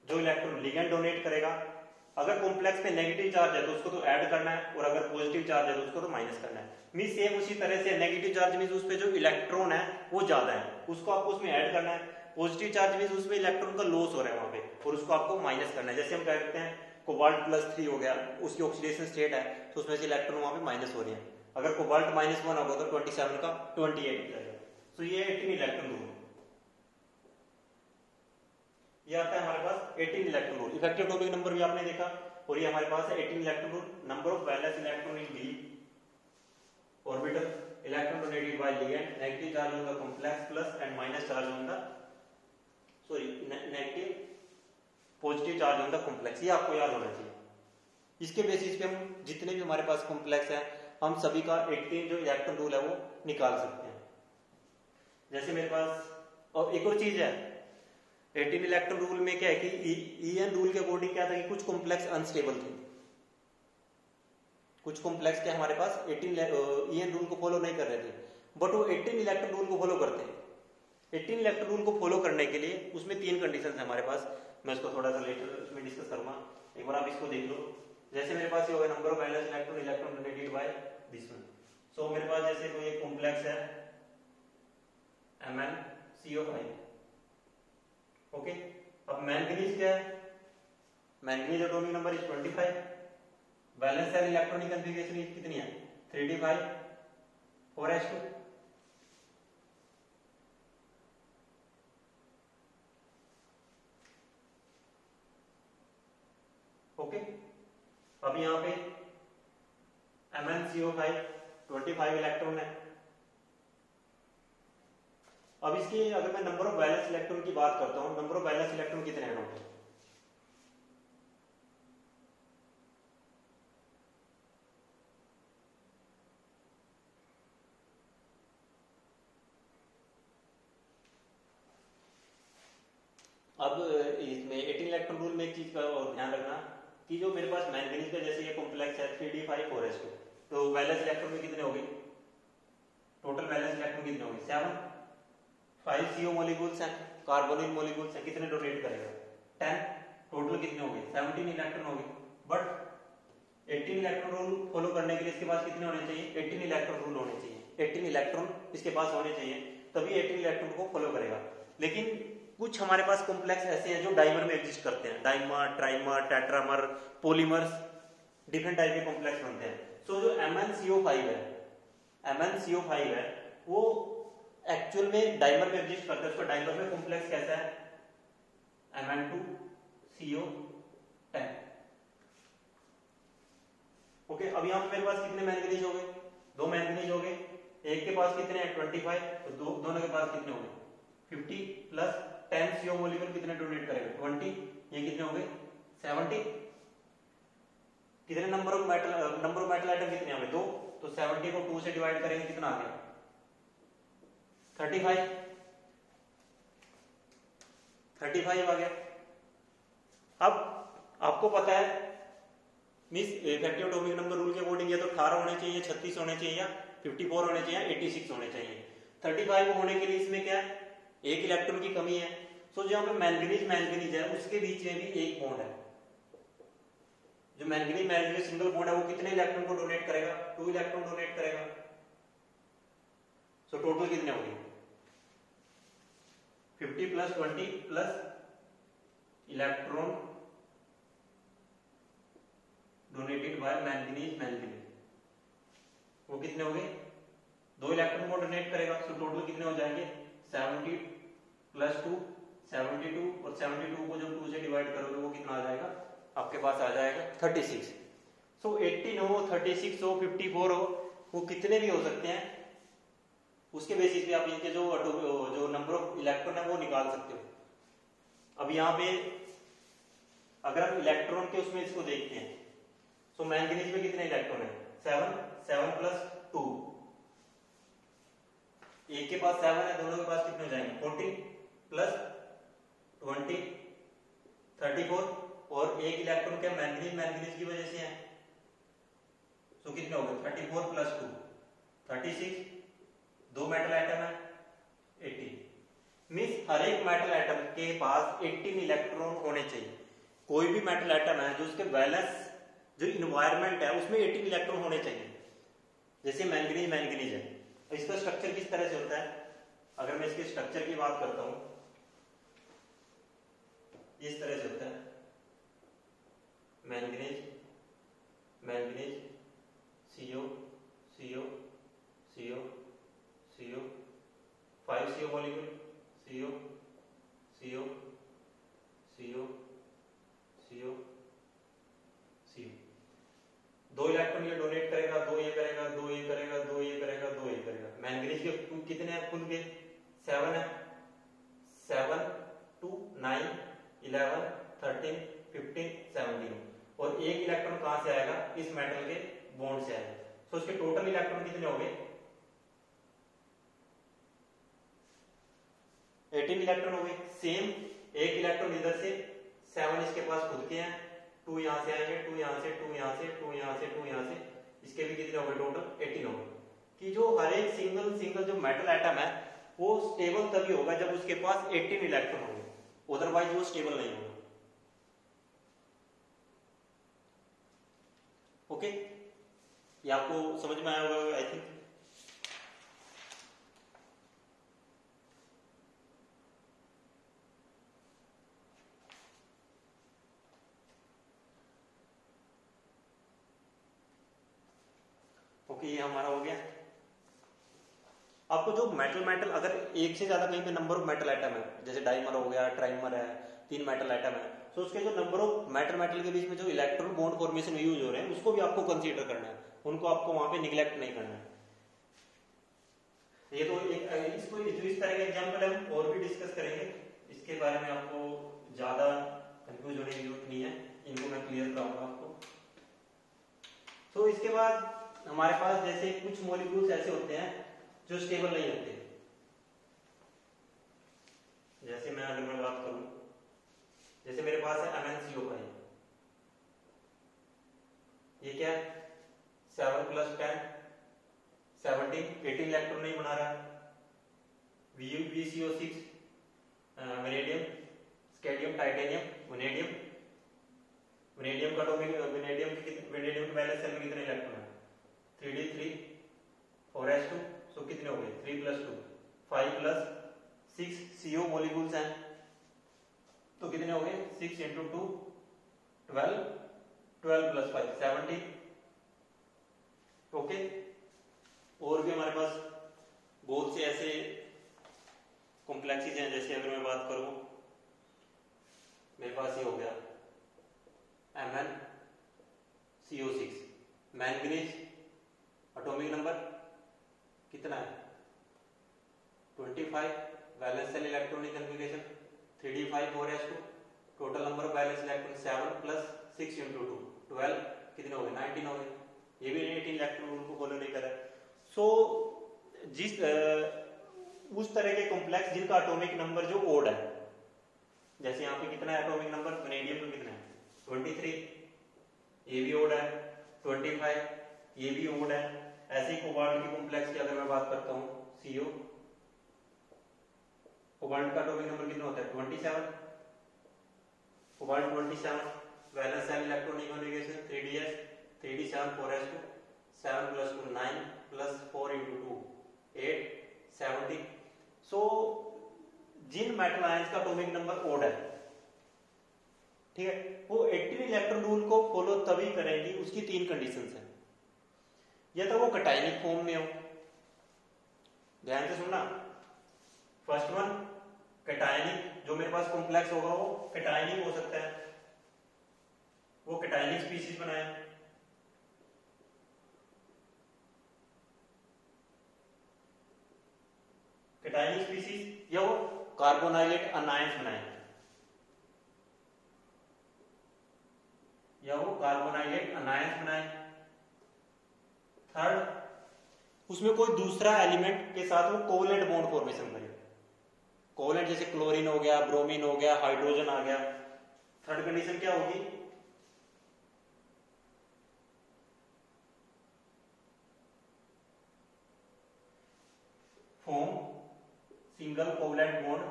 जो electron ligand donate करेगा, अगर कॉम्प्लेक्स में नेगेटिव चार्ज है तो उसको तो ऐड करना है, और अगर पॉजिटिव चार्ज है तो उसको तो माइनस करना है। मींस सेम उसी तरह से नेगेटिव चार्ज मींस उस पे जो इलेक्ट्रॉन है वो ज्यादा है, उसको आपको उसमें ऐड करना है। पॉजिटिव चार्ज मींस उसमें इलेक्ट्रॉन का लॉस हो रहा है वहां पे, और उसको आपको माइनस करना है। जैसे हम कहते हैं कोबाल्ट +3 हो गया, उसकी ऑक्सीडेशन स्टेट है तो उसमें से इलेक्ट्रॉन वहां पे माइनस हो रहे हैं। अगर कोबाल्ट -1 होगा तो 27 का 28 हो जाएगा। तो ये 18 इलेक्ट्रॉन रूल, ये आता है हमारे पास 18 electron rule. Effective atomic number भी आपने देखा और ये हमारे पास है 18 electron rule, number of valence electron in D orbital, electron donated bye ligand, negative charge on the complex plus and minus charge on the negative positive charge on the complex, ये आपको याद होना चाहिए। इसके बेसिस पे हम जितने भी हमारे पास कॉम्प्लेक्स है हम सभी का 18 जो इलेक्ट्रॉन रूल है वो निकाल सकते हैं। जैसे मेरे पास और एक और चीज है 18 इलेक्ट्रॉन रूल में क्या है कि ईएन रूल के अकॉर्डिंग क्या था कि कुछ कॉम्प्लेक्स अनस्टेबल थे, कुछ कॉम्प्लेक्स के हमारे पास 18 ईएन रूल को फॉलो नहीं कर रहे थे, बट वो 18 इलेक्ट्रॉन रूल को फॉलो करते हैं। 18 इलेक्ट्रॉन रूल को फॉलो करने के लिए उसमें 3 कंडीशन है हमारे पास, मैं इसको थोड़ा सा लेटर उसमें डिस्कस करूंगा, एक बार आप इसको देख लो। जैसे मेरे पास ये होगा number of valence electron, electron donated by this one. So मेरे पास जैसे कोई एक कॉम्प्लेक्स है MnCO5, ओके। अब मैंगनीज क्या है, manganese atomic number is 25, valence shell electronic configuration कितनी है 3d5 4s2, ओके। अब यहां पे MnCO5 25 इलेक्ट्रॉन है। अब इसकी अगर मैं नंबर ऑफ वैलेंस इलेक्ट्रॉन की बात करता हूं, नंबर ऑफ वैलेंस इलेक्ट्रॉन कितने हैं टोटल, अब इसमें 18 इलेक्ट्रॉन रूल में एक चीज का और ध्यान रखना कि जो मेरे पास मैंगनीज का जैसे ये कॉम्प्लेक्स है 3d5 4s2, तो वैलेंस इलेक्ट्रॉन में कितने हो गए, टोटल वैलेंस इलेक्ट्रॉन कितने हो गए 7, 5 CO मॉलिक्यूल्स हैं, कार्बोनिल मॉलिक्यूल्स हैं, कितने डोनेट करेगा 10, टोटल कितने हो गए 17 इलेक्ट्रॉन हो गए। बट 18 इलेक्ट्रॉन रूल फॉलो करने के लिए इसके पास कितने होने चाहिए 18 इलेक्ट्रॉन रूल होने चाहिए, 18 इलेक्ट्रॉन इसके पास होने चाहिए, तभी 18 इलेक्ट्रॉन को फॉलो करेगा। लेकिन कुछ हमारे पास कॉम्प्लेक्स ऐसे हैं जो डाइमर में एग्जिस्ट करते हैं, dimer, trimer, tetramer, polymers, different type के कॉम्प्लेक्स बनते हैं। सो जो MnCO5 है, MnCO5 है वो एक्चुअल में डाइमर में एग्जिस्ट करता है, उसका डाइमर में कॉम्प्लेक्स कैसा है Mn2CO10, ओके। अब यहां पे मेरे पास कितने मैंगनीज हो गए, 2 मैंगनीज हो गए, एक के पास कितने हैं 25, तो दोनों के पास कितने हो गए 50 प्लस 10 CO मॉलिक्यूल कितने डोनेट करेगा 20, ये कितने हो गए 70, कितने नंबर ऑफ मेटल आइटम कितने होंगे 2, तो 70 को 2 से डिवाइड करेंगे कितना आ गया 35 आ गया। अब आपको पता है miss effective atomic number rule के अकॉर्डिंग या तो 18 होने चाहिए, 36 होने चाहिए, या 54 होने चाहिए, 86 होने चाहिए। 35 होने के लिए इसमें क्या है एक इलेक्ट्रॉन की कमी है। सो जो यहाँ पे मैंगनीज है उसके बीच में भी एक बॉन्ड है, जो मैंगनीज सिंगल बॉन्ड है वो कितने इलेक्ट्रॉन को डोनेट करेगा 2 इलेक्ट्रॉन डोनेट करेगा। सो टोटल कितने हो गए 50 plus 20 plus electron donated bye manganese, वो कितने हो गए 2 इलेक्ट्रॉन को डोनेट करेगा। सो टोटल कितने हो जाएंगे 70 प्लस 2 72, और 72 को जब 2 से डिवाइड करोगे वो कितना आ जाएगा आपके पास आ जाएगा 36। सो 18 हो 36 हो 54 हो वो कितने भी हो सकते हैं, उसके बेसिस पे आप इनके जो नंबर ऑफ इलेक्ट्रॉन है वो निकाल सकते हो। अब यहाँ पे अगर हम इलेक्ट्रॉन के उसमें इसको देखते हैं तो मैंगनीज में कितने इलेक्ट्रॉन है 7 प्लस 2, एक के पास 7 है, दोनों के पास कितने हो जाएंगे 14 प्लस 20 34, और एक इलेक्ट्रॉन क्या मैंगनीज की वजह से है, तो कितने हो गए 34 प्लस 2 36, 2 मेटल आइटम है 18, मींस हर एक मेटल आइटम के पास 18 इलेक्ट्रॉन होने चाहिए। कोई भी मेटल आइटम है जो उसके वैलेंस जो इन्वायरमेंट है उसमें 18 इलेक्ट्रॉन होने चाहिए। जैसे मैंगनीज है, इसका स्ट्रक्चर किस तरह से होता है, अगर मैं इसके स्ट्रक्चर की बात करता हूं इस तरह से होता है manganese CO 5 CO molecule CO electron ये डोनेट करेगा, दो ये करेगा, दो ये करेगा, दो ये करेगा, दो ये करेगा। मैंगनीज के कितने हैं कुल के? 7 है। 7 2 9 11 13 15 17 और एक इलेक्ट्रॉन कहां से आएगा? इस मेटल के बॉन्ड से आएगा। तो उसके टोटल इलेक्ट्रॉन कितने हो गए? 18 इलेक्ट्रॉन हो गए। सेम एक इलेक्ट्रॉन इधर से, 7 इसके पास खुद के हैं, 2 यहां से आएंगे, 2 यहां से, 2 यहां से, 2 यहां से, 2 यहां से, इसके भी कितने हो गए? टोटल 18 हो गए। कि जो हर एक सिंगल जो मेटल एटम है वो स्टेबल तभी होगा जब उसके पास 18 इलेक्ट्रॉन होंगे, अदरवाइज वो स्टेबल नहीं होगा। ओके, ये आपको समझ में आया होगा आई थिंक। ओके, ये हमारा हो गया। आपको जो मेटल अगर एक से ज्यादा कहीं पे नंबर ऑफ मेटल एटम है, जैसे डाइमर हो गया, ट्राइमर है, 3 मेटल एटम है, तो उसके जो नंबर ऑफ मेटल के बीच में जो इलेक्ट्रॉन बॉन्ड फॉर्मेशन यूज हो रहे हैं उसको भी आपको कंसीडर करना है, उनको आपको वहां पे निगलेक्ट नहीं करना है। ये तो इसको जो इस तरह के एग्जाम्पल हम और भी डिस्कस करेंगे, इसके बारे में आपको ज्यादा कंफ्यूज होने की जरूरत नहीं है, इनको मैं क्लियर कराऊंगा आपको। तो इसके बाद हमारे पास जैसे कुछ मॉलिक्यूल्स ऐसे होते हैं जो स्टेबल नहीं होते। जैसे अगर मैं बात करूं, जैसे मेरे पास है MnCO5, ये क्या है? 7 + 10 17 18 इलेक्ट्रॉन नहीं बना रहा है। VCO6 vanadium, scandium, titanium, vanadium. Vanadium का वेनेडियम के बैलेंस सेल में कितने इलेक्ट्रॉन है? 3d3 4s2, सो कितने हो गए? 3 + 2 5 + 6 CO मॉलिक्यूल्स हैं, तो कितने हो गए? 6 × 2 12 12 + 5 17। ओके, और भी हमारे पास बहुत से ऐसे कॉम्प्लेक्सेस हैं। जैसे अगर मैं बात करूं, मेरे पास ये हो गया MnCO6, मैंगनीज, एटॉमिक नंबर कितना है? 25, valence shell electronic configuration 3d5 4s2, total number of valence electron 7 + 6 × 2 12, कितने हो गए? 19 हो गए। ये भी 18 इलेक्ट्रॉन रूल को फॉलो नहीं कर रहा है। सो उस तरह के कॉम्प्लेक्स जिनका एटॉमिक नंबर जो ओड है, जैसे यहाँ पे कितना है एटॉमिक नंबर? वेनेडियम में कितना है? 23, ये भी ओड है। 25, ये भी ओड है। ऐसे ही कोबाल्ट की कॉम्प्लेक्स की अगर मैं बात करता हूँ, CO, कोबाल्ट का एटॉमिक नंबर कितना होता है? 27, cobalt 27, valence shell electronic configuration 3ds 3d7 4s2 7 + 2 9 + 4 × 2 8 17। सो जिन मेटल आयंस का एटॉमिक नंबर ओड है, ठीक है, वो 18 इलेक्ट्रॉन रूल को फॉलो तभी करेंगी, उसकी 3 कंडीशंस हैं। या तो वो कटायनिक फॉर्म में हो, ध्यान से सुनना। फर्स्ट वन कटायनिक, जो मेरे पास कॉम्प्लेक्स होगा वो कटायनिक हो सकता है, वो कटायनिक स्पीशीज बनाए। कटायनिक स्पीशीज, या वो कार्बोनाइलेट अनायंस बनाए, या वो कार्बोनाइलेट अनायंस बनाए। थर्ड, उसमें कोई दूसरा एलिमेंट के साथ वो कोवलेंट बॉन्ड फॉर्मेशन करे। कोवलेंट जैसे क्लोरीन हो गया, ब्रोमीन हो गया, हाइड्रोजन आ गया। थर्ड कंडीशन क्या होगी? Form single covalent bond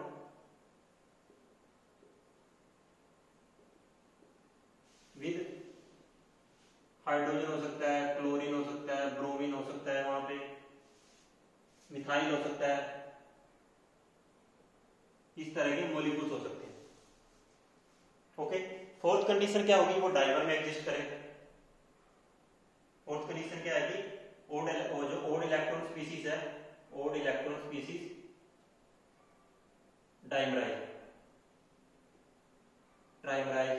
with hydrogen हो सकता है, क्लोरीन हो सकता है, ब्रोमीन हो सकता है, वहां पे मिथाइल हो सकता है, इस तरह के मॉलिक्यूल्स हो सकते हैं। ओके, फोर्थ कंडीशन क्या होगी? वो डाइमर में एग्जिस्ट करे। फोर्थ कंडीशन क्या है कि जो ओड इलेक्ट्रॉन स्पीशीज है, odd electron species dimerize, trimerize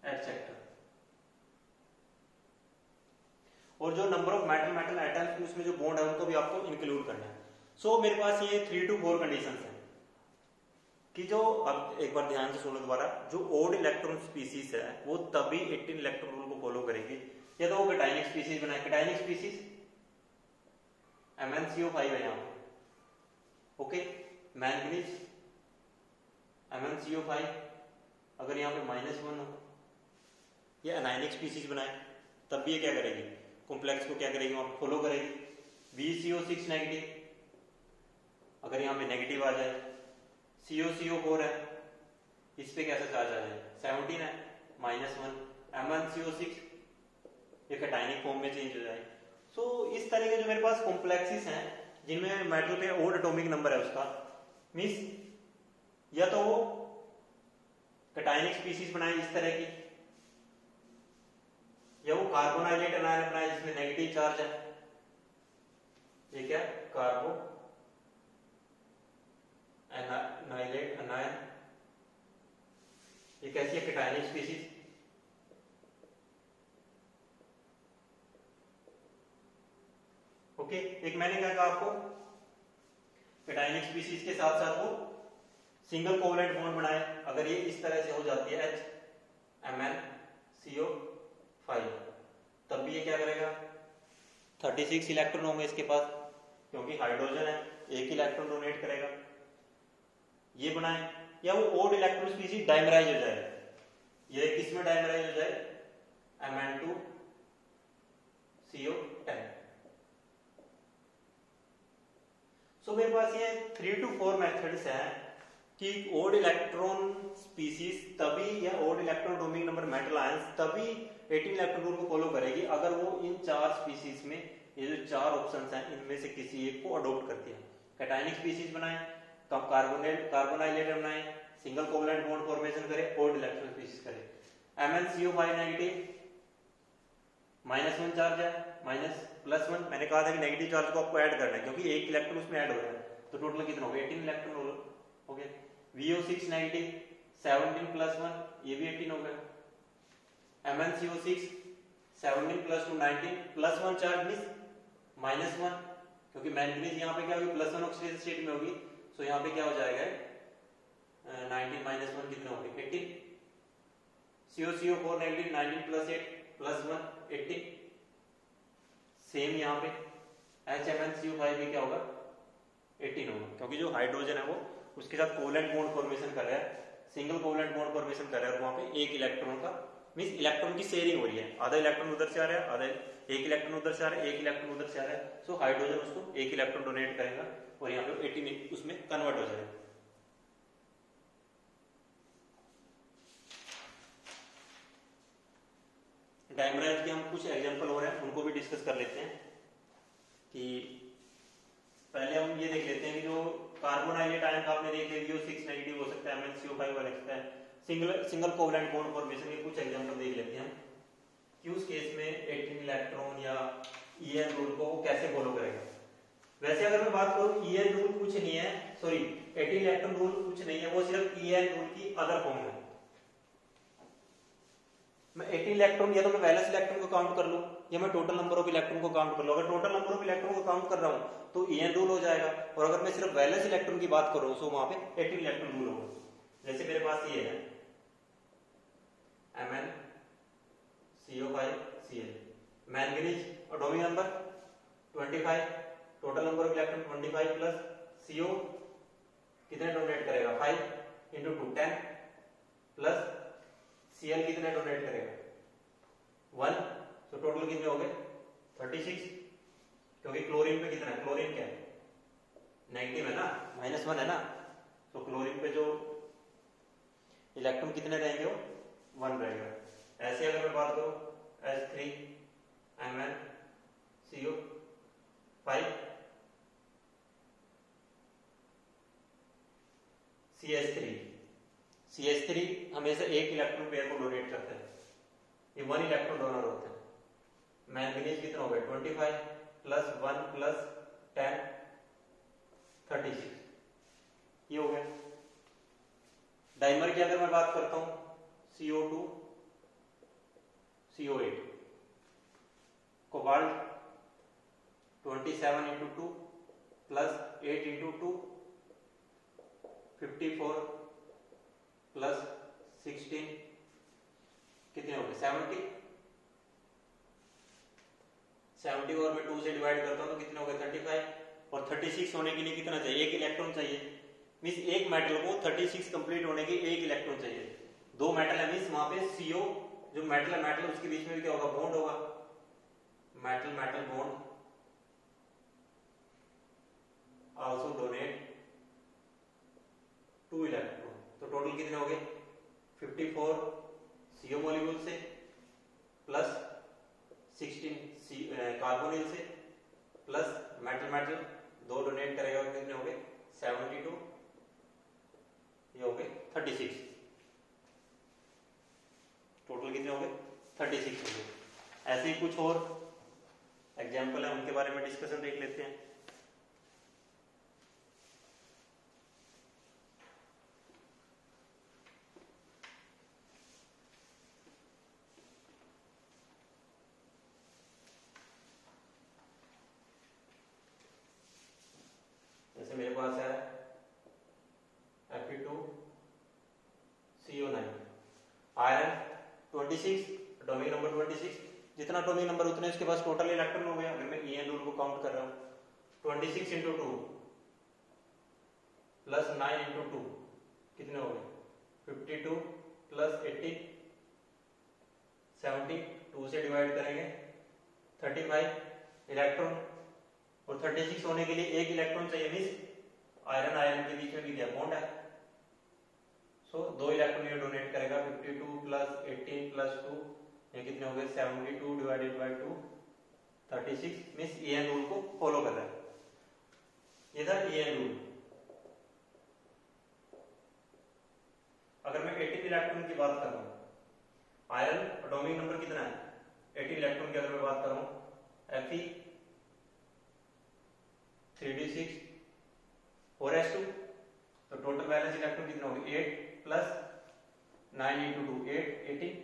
et cetera. और जो number of metal metal atoms उसमें जो बॉन्ड है उनको भी आपको इंक्लूड करना है। सो मेरे पास ये 3 to 4 कंडीशन है कि जो, अब एक बार ध्यान से सुनो दोबारा, जो ओड इलेक्ट्रॉन स्पीसीज है वो तभी 18 इलेक्ट्रॉन रूल को फॉलो करेगी या तो वो कैटायनिक स्पीसीज बनाए। कैटायनिक स्पीसीज MnCO5 है यहाँ पे, ओके। मैंगनीज MnCO5 अगर यहाँ पे -1 हो, या अनायनिक स्पीसीज बनाए तब भी ये क्या करेगी, कॉम्प्लेक्स को क्या करेगी, वहां फॉलो करेगी। VCO6 नेगेटिव, अगर यहाँ पे नेगेटिव आ जाए, COCO4 है, इस पे कैसा चार्ज आ जाए, 17 है, -1, MnCO6 ये कैटायनिक फॉर्म में चेंज हो जाए। सो इस तरह के जो मेरे पास कॉम्प्लेक्सेस हैं जिनमें मेटल पे ओड एटॉमिक नंबर है उसका, मींस या तो वो कैटायनिक स्पीसीज बनाए इस तरह की, या वो कार्बोनाइलेट अनायन बनाए जिसमें नेगेटिव चार्ज है, ये क्या कार्बो एनाइलेट अनायन, ये कैसी है कैटायनिक स्पीसीज। ओके, एक मैंने क्या कहा आपको, कैटायनिक स्पीसीज के साथ साथ वो सिंगल कोवलेंट बॉन्ड बनाए, अगर ये इस तरह से हो जाती है HMnCO5 तब भी ये क्या करेगा, 36 इलेक्ट्रॉन होंगे इसके पास, क्योंकि हाइड्रोजन है, एक इलेक्ट्रॉन डोनेट करेगा। ये बनाए, या वो ओड इलेक्ट्रॉन स्पीसीज डाइमराइज हो जाए, ये किसमें डाइमराइज हो जाए, Mn2CO10। सो मेरे पास ये 3 to 4 मेथड्स हैं कि ओड इलेक्ट्रॉन स्पीसीज तभी, या odd electron atomic number metal ions तभी 18 इलेक्ट्रॉन रूल को फॉलो करेगी अगर वो इन 4 स्पीसीज में, ये जो 4 ऑप्शंस हैं इनमें से किसी एक को अडॉप्ट करती है। कैटायनिक स्पीसीज बनाए, कब कार्बोनाइलेट बनाए, सिंगल कोवलेंट बॉन्ड फॉर्मेशन करे, ओड इलेक्ट्रॉन स्पीसीज करे। MnCO5 नेगेटिव, -1 चार्ज है, +1, मैंने कहा था कि नेगेटिव चार्ज को आपको ऐड करना है क्योंकि एक इलेक्ट्रॉन उसमें ऐड हो रहा है, तो टोटल कितना हो गया, 18 इलेक्ट्रॉन हो गया। VO6 नेगेटिव, 17 + 1, ये भी 18 हो गया। MnCO6 17 + 2 19, +1 चार्ज मींस -1, क्योंकि मैंगनीज यहाँ पे क्या होगी, +1 ऑक्सीडेशन स्टेट में होगी, सो यहाँ पे क्या हो जाएगा 19 - 1 कितना हो गया, 18। COCO4 negative, 19 + 8 + 1 18। सेम यहाँ पे HMnCO5 भी क्या होगा, 18 होगा, क्योंकि जो हाइड्रोजन है वो उसके साथ कोवलेंट बॉन्ड फॉर्मेशन कर रहा है, सिंगल कोवलेंट बॉन्ड फॉर्मेशन कर रहा है, और वहां पे एक इलेक्ट्रॉन का मींस इलेक्ट्रॉन की शेयरिंग हो रही है, आधा इलेक्ट्रॉन उधर से आ रहा है, आधा एक इलेक्ट्रॉन उधर से आ रहा है, एक इलेक्ट्रॉन उधर से आ रहा है। सो हाइड्रोजन उसको एक इलेक्ट्रॉन डोनेट करेगा और यहाँ पे 18 उसमें कन्वर्ट हो जाएगा। डायमराइज के हम कुछ एग्जांपल हो रहे हैं उनको भी डिस्कस कर लेते हैं। कि पहले हम ये देख लेते हैं कि जो कार्बोनाइलेट आयन का आपने देख लिया, VO6 नेगेटिव हो सकता है, MnCO5 हो सकता है, सिंगल कोवलेंट बॉन्ड फॉर्मेशन के कुछ एग्जांपल देख लेते हैं कि उस केस में 18 इलेक्ट्रॉन या EN रूल को कैसे फॉलो करेगा। वैसे अगर मैं बात करूं, EN रूल कुछ नहीं है, सॉरी 18 इलेक्ट्रॉन रूल कुछ नहीं है, वो सिर्फ EN रूल की अदर फॉर्म है। मैं 18 इलेक्ट्रॉन या तो मैं वैलेंस इलेक्ट्रॉन को काउंट कर लूं या मैं टोटल नंबर ऑफ इलेक्ट्रॉन को काउंट कर लूं। अगर टोटल नंबर ऑफ इलेक्ट्रॉन को काउंट कर रहा हूं तो EN रूल हो जाएगा, और अगर मैं सिर्फ वैलेंस इलेक्ट्रॉन की बात कर रहा हूं तो वहां पे 18 इलेक्ट्रॉन रूल होगा। जैसे मेरे पास ये है MnCO5Cl, manganese atomic number 25, total number of electron 25 plus CO कितने डोनेट करेगा, 5 × 2 10 प्लस Cl कितने डोनेट करेगा, 1, तो टोटल कितने हो गए 36। क्योंकि क्लोरीन पे कितना है, क्लोरीन क्या है, नेगेटिव है ना, -1 है ना, तो क्लोरीन पे जो इलेक्ट्रॉन कितने रहेंगे, वो 1 रहेगा। ऐसे अगर मैं बात करूं H3MnCO5 CH3 हमेशा एक इलेक्ट्रॉन पेयर को डोनेट करता है, ये 1 इलेक्ट्रॉन डोनर होता है। मैंगनीज कितना हो गया 25 + 1 + 10 36, ये हो गया। डाइमर की अगर मैं बात करता हूं CO2 CO8, cobalt 27 into 2 plus 8 into 2 54 plus 16 कितने हो गए 70 और मैं 2 से डिवाइड करता हूं तो कितने हो गए 35 और 36 होने के लिए कितना चाहिए एक इलेक्ट्रॉन चाहिए मींस एक मेटल को 36 कंप्लीट होने के एक इलेक्ट्रॉन चाहिए दो मेटल है मींस वहां पे CO जो मेटल है मेटल उसके बीच में भी क्या होगा बॉन्ड होगा metal metal bond also donate 2 electron तो टोटल कितने हो गए 54 CO मॉलिक्यूल से प्लस 16 कार्बोनिल से प्लस मेटल मेटल दो डोनेट करेगा तो कितने हो गए 72 ये हो गए 36 टोटल कितने हो गए 36 हो गए ऐसे ही कुछ और एग्जाम्पल है उनके बारे में डिस्कशन देख लेते हैं जैसे मेरे पास है Fe2CO9 आयरन 26 एटॉमिक नंबर 26 जितना एटॉमिक नंबर उतने उसके पास टोटल इलेक्ट्रॉन हो गया अगर मैं EN रूल को काउंट कर रहा हूं 26 इंटू 2 प्लस 9 इंटू 2 कितने हो गए 52 प्लस 80 70 2 से डिवाइड करेंगे 35 इलेक्ट्रॉन और 36 होने के लिए एक इलेक्ट्रॉन चाहिए मींस आयरन आयरन के बीच में भी क्या बॉन्ड है सो दो इलेक्ट्रॉन ये डोनेट करेगा 52 प्लस 18 प्लस 2 ये कितने हो गए 72 divided by 2 36 means EN rule को फॉलो कर रहा है ये था EN रूल अगर मैं 18 इलेक्ट्रॉन की बात कर रहा हूं आयरन एटॉमिक नंबर कितना है 18 इलेक्ट्रॉन की अगर मैं बात कर रहा हूं Fe 3d6 4s2 तो टोटल बैलेंस इलेक्ट्रॉन कितना हो गया 8 plus 9 into 2 8 18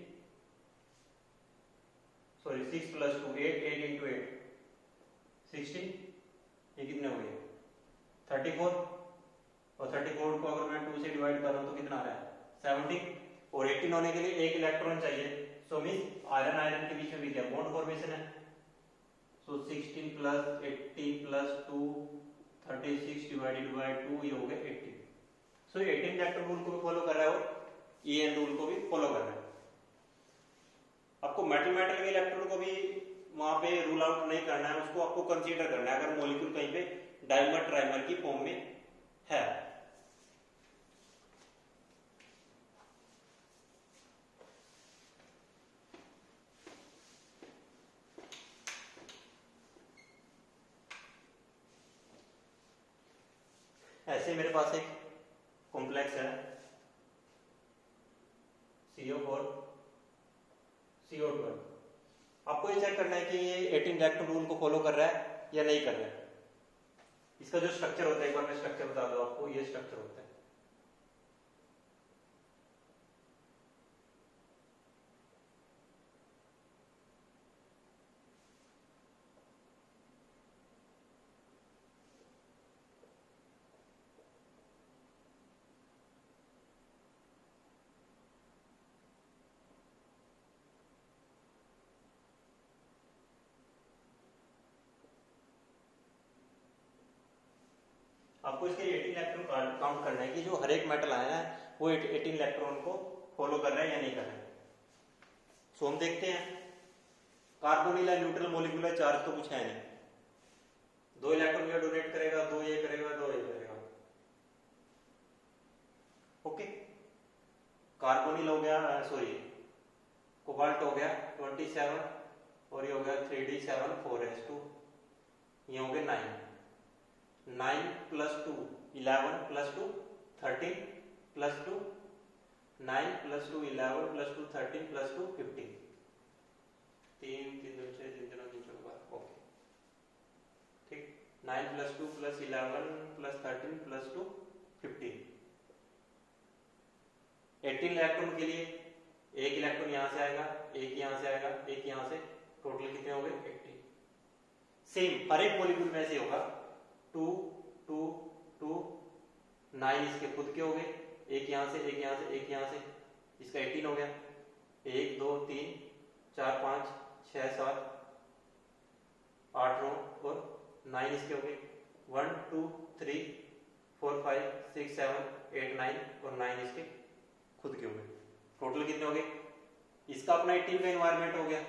sorry 6 plus 2 8 8 into 8 16 ये कितने हो गए 34 और 34 को अगर मैं 2 से डिवाइड कर रहा हूं तो कितना आ रहा है 70 और 18 होने के लिए एक इलेक्ट्रॉन चाहिए सो मींस आयरन आयरन के बीच में भी क्या बॉन्ड फॉर्मेशन है सो 16 प्लस 80 प्लस 2 36 डिवाइडेड बाय 2 ये हो गया 18 सो 18 इलेक्ट्रॉन रूल को भी फॉलो कर रहा है और EN रूल को भी फॉलो कर रहा है आपको मेटल मेटल के इलेक्ट्रॉन को भी वहां पे रूल आउट नहीं करना है उसको आपको कंसीडर करना है अगर मॉलिक्यूल कहीं पे डाइमर ट्राइमर की फॉर्म में है ऐसे मेरे पास एक कॉम्प्लेक्स है CO4 CO12 आपको ये चेक करना है कि ये 18 इलेक्ट्रॉन रूल को फॉलो कर रहा है या नहीं कर रहा है इसका जो स्ट्रक्चर होता है एक बार मैं स्ट्रक्चर बता दूं आपको ये स्ट्रक्चर होता है आपको इसके 18 इलेक्ट्रॉन काउंट करना है कि जो हर एक मेटल आया है वो 18 इलेक्ट्रॉन को फॉलो कर रहा है या नहीं कर रहा है सो हम देखते हैं कार्बोनिल है न्यूट्रल मॉलिक्यूलर चार्ज तो कुछ है नहीं दो इलेक्ट्रॉन ये डोनेट करेगा दो ये करेगा दो ये करेगा ओके कार्बोनिल हो गया सॉरी कोबाल्ट हो गया 27 और ये हो गया 3d7 4s2 ये हो गया 9 plus 2 11 plus 2 13 plus 2 9 plus 2 11 plus 2 13 plus 2 15 3 3 2 6 3 3 3 4 okay ठीक 9 plus 2 plus 11 plus 13 plus 2 15 18 electron के लिए एक इलेक्ट्रॉन यहां से आएगा एक यहां से आएगा एक यहां से टोटल कितने हो गए 80 सेम हर एक मॉलिक्यूल में ऐसे होगा, 2 2 2 9 इसके खुद के हो गए, एक यहां से एक यहां से एक यहां से, इसका 18 हो गया, 1 2 3 4 5 6 7 8 9 और 9 इसके हो गए, 1 2 3 4 5 6 7 8 9 और 9 इसके खुद के हो गए। टोटल कितने हो गए? इसका अपना 18 का एनवायरनमेंट हो गया,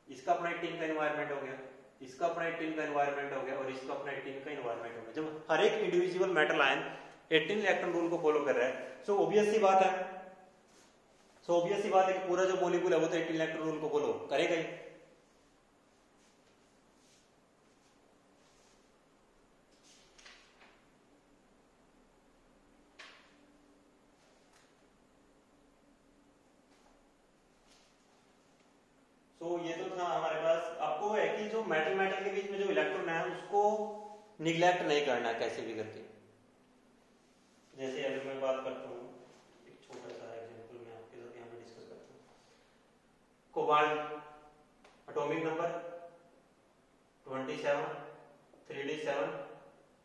इसका अपना 18 का एनवायरनमेंट हो गया, इसका अपना 18 का एनवायरनमेंट हो गया और इसका अपना 18 का एनवायरनमेंट हो गया। जब हर एक individual metal ion 18 electron rule को फॉलो कर रहा है, सो ऑब्वियस सी बात है कि पूरा जो मॉलिक्यूल है वो तो 18 इलेक्ट्रॉन रूल को फॉलो करेगा ही। तो ये तो था हमारे पास। आपको है कि जो मेटल के बीच में जो इलेक्ट्रॉन है उसको निगलेक्ट नहीं करना कैसे भी करके। जैसे अगर मैं बात करता हूँ, एक छोटा सा एग्जांपल मैं आपके साथ यहाँ पे डिस्कस करता हूँ। Cobalt atomic number 27, 3d7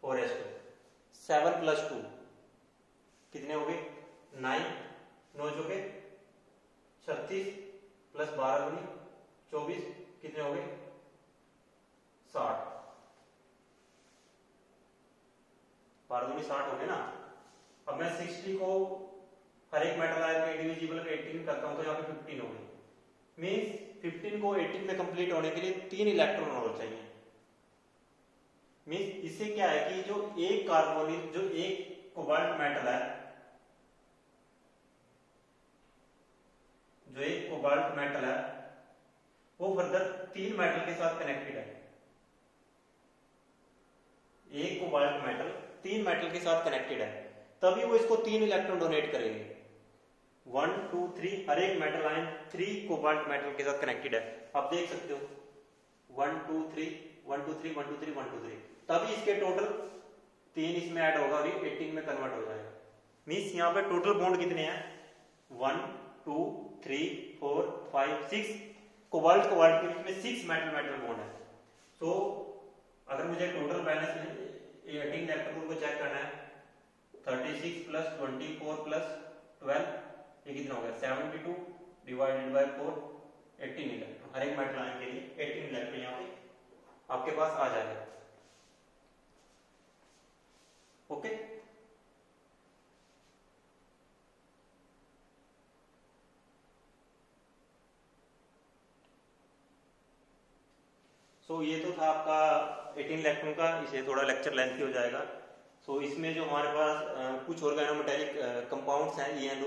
4s2, 7 + 2 कितने हो गए? 9 जो के 36 + 12 दूनी 24 कितने हो गए? 60, 12 दूनी 60 हो गए ना। अब मैं 60 को हर एक मेटल आयन में इंडिविजुअल का 18 करता हूं तो यहाँ पे 15 हो गए। मींस 15 को 18 में कंप्लीट होने के लिए 3 इलेक्ट्रॉन और चाहिए। मींस इससे क्या है कि जो एक कार्बोनिल जो एक कोबाल्ट मेटल है, जो एक कोबाल्ट मेटल है वो फर्दर 3 मेटल के साथ कनेक्टेड है। एक कोबाल्ट मेटल 3 मेटल के साथ कनेक्टेड है, तभी वो इसको 3 इलेक्ट्रॉन डोनेट करेंगे। 1 2 3 हर एक मेटल आयन 3 कोबाल्ट मेटल के साथ कनेक्टेड है। आप देख सकते हो 1 2 3 1 2 3 1 2 3 1 2 3, तभी इसके टोटल 3 इसमें ऐड होगा और ये 18 में कन्वर्ट हो जाएगा। मींस यहाँ पे टोटल बॉन्ड कितने हैं? 1 2 3 4 5 6 कोबाल्ट के बीच में 6 मेटल बॉन्ड है। तो अगर मुझे टोटल बैलेंस 18 इलेक्ट्रॉन को चेक करना है, 36 + 24 + 12 ये कितना हो गया? 72 डिवाइडेड बाय 4 18 इलेक्ट्रॉन। हर एक मेटल आयन के लिए 18 इलेक्ट्रॉन यहाँ पे आपके पास आ जाएगा। ओके, सो ये तो था आपका 18 इलेक्ट्रॉन का। इसे थोड़ा लेक्चर लेंथी हो जाएगा। सो इसमें जो हमारे पास कुछ ऑर्गेनोमेटेलिक कंपाउंड्स हैं EN,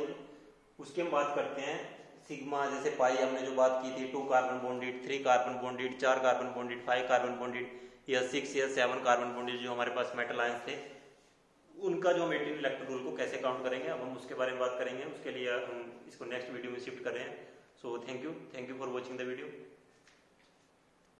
उसकी हम बात करते हैं। सिग्मा जैसे पाई हमने जो बात की थी, 2 carbon bonded, 3 carbon bonded, 4 carbon bonded, 5 carbon bonded या 6 या 7 कार्बन बॉन्डेड जो हमारे पास मेटल आयंस थे, उनका जो हम 18 इलेक्ट्रॉन रूल को कैसे काउंट करेंगे अब हम उसके बारे में बात करेंगे। उसके लिए हम इसको नेक्स्ट वीडियो में शिफ्ट कर रहे हैं। So thank you for watching the video.